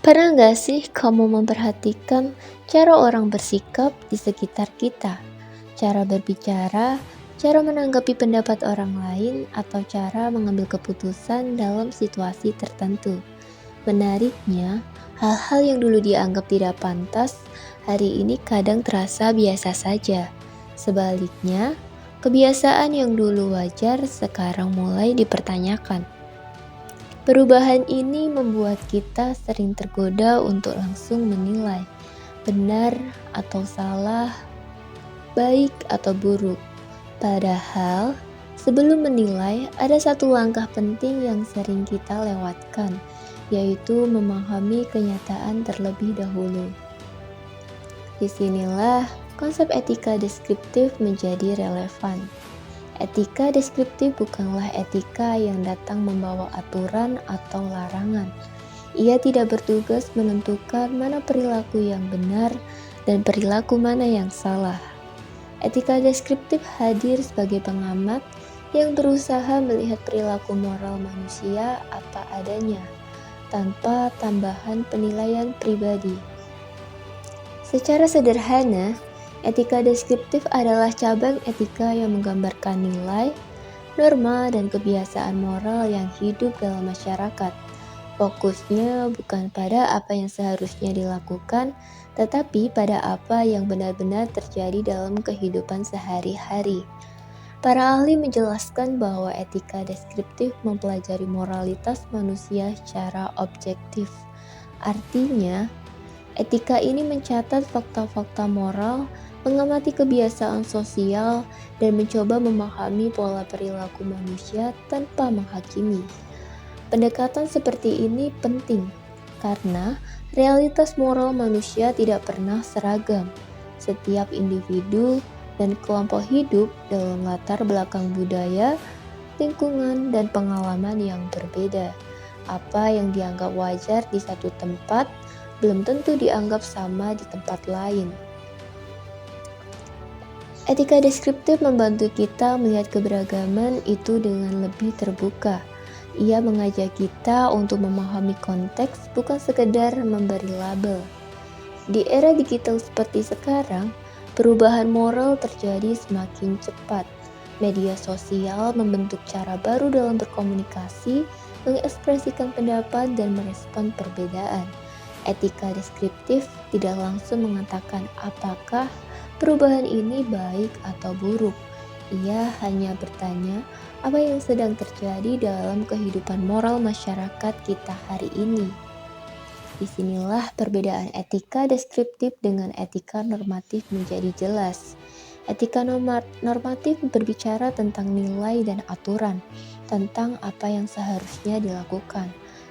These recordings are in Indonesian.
Pernah nggak sih kamu memperhatikan cara orang bersikap di sekitar kita? Cara berbicara, cara menanggapi pendapat orang lain, atau cara mengambil keputusan dalam situasi tertentu. Menariknya, hal-hal yang dulu dianggap tidak pantas, hari ini kadang terasa biasa saja. Sebaliknya, kebiasaan yang dulu wajar sekarang mulai dipertanyakan. Perubahan ini membuat kita sering tergoda untuk langsung menilai benar atau salah, baik atau buruk. Padahal, sebelum menilai, ada satu langkah penting yang sering kita lewatkan, yaitu memahami kenyataan terlebih dahulu. Disinilah konsep etika deskriptif menjadi relevan. Etika deskriptif bukanlah etika yang datang membawa aturan atau larangan. Ia tidak bertugas menentukan mana perilaku yang benar dan perilaku mana yang salah. Etika deskriptif hadir sebagai pengamat yang berusaha melihat perilaku moral manusia apa adanya, tanpa tambahan penilaian pribadi. Secara sederhana, etika deskriptif adalah cabang etika yang menggambarkan nilai, norma, dan kebiasaan moral yang hidup dalam masyarakat. Fokusnya bukan pada apa yang seharusnya dilakukan, tetapi pada apa yang benar-benar terjadi dalam kehidupan sehari-hari. Para ahli menjelaskan bahwa etika deskriptif mempelajari moralitas manusia secara objektif. Artinya, etika ini mencatat fakta-fakta moral, mengamati kebiasaan sosial, dan mencoba memahami pola perilaku manusia tanpa menghakimi. Pendekatan seperti ini penting karena realitas moral manusia tidak pernah seragam. Setiap individu dan kelompok hidup dalam latar belakang budaya, lingkungan, dan pengalaman yang berbeda. Apa yang dianggap wajar di satu tempat belum tentu dianggap sama di tempat lain. Etika deskriptif membantu kita melihat keberagaman itu dengan lebih terbuka. Ia mengajak kita untuk memahami konteks, bukan sekedar memberi label. Di era digital seperti sekarang, perubahan moral terjadi semakin cepat. Media sosial membentuk cara baru dalam berkomunikasi, mengekspresikan pendapat, dan merespon perbedaan. Etika deskriptif tidak langsung mengatakan apakah perubahan ini baik atau buruk. Ia hanya bertanya apa yang sedang terjadi dalam kehidupan moral masyarakat kita hari ini. Disinilah perbedaan etika deskriptif dengan etika normatif menjadi jelas. Etika normatif berbicara tentang nilai dan aturan, tentang apa yang seharusnya dilakukan.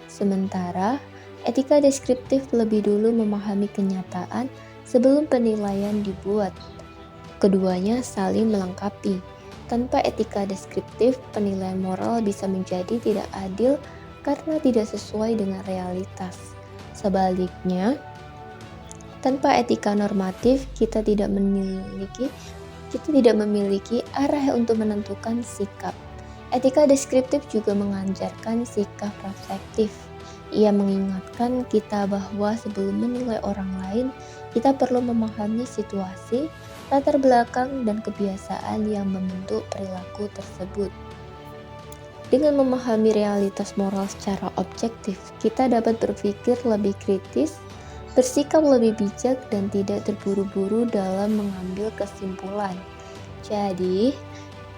Sementara etika deskriptif lebih dulu memahami kenyataan sebelum penilaian dibuat. Keduanya saling melengkapi. Tanpa etika deskriptif, penilaian moral bisa menjadi tidak adil karena tidak sesuai dengan realitas. Sebaliknya, tanpa etika normatif, kita tidak memiliki arah untuk menentukan sikap. Etika deskriptif juga mengajarkan sikap reflektif. Ia mengingatkan kita bahwa sebelum menilai orang lain, kita perlu memahami situasi, latar belakang, dan kebiasaan yang membentuk perilaku tersebut. Dengan memahami realitas moral secara objektif, kita dapat berpikir lebih kritis, bersikap lebih bijak, dan tidak terburu-buru dalam mengambil kesimpulan. Jadi,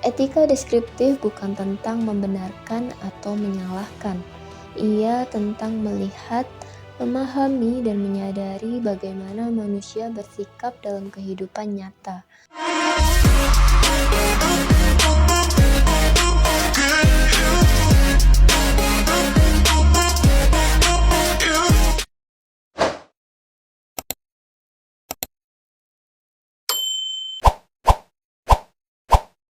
etika deskriptif bukan tentang membenarkan atau menyalahkan. Ia tentang melihat, memahami, dan menyadari bagaimana manusia bersikap dalam kehidupan nyata.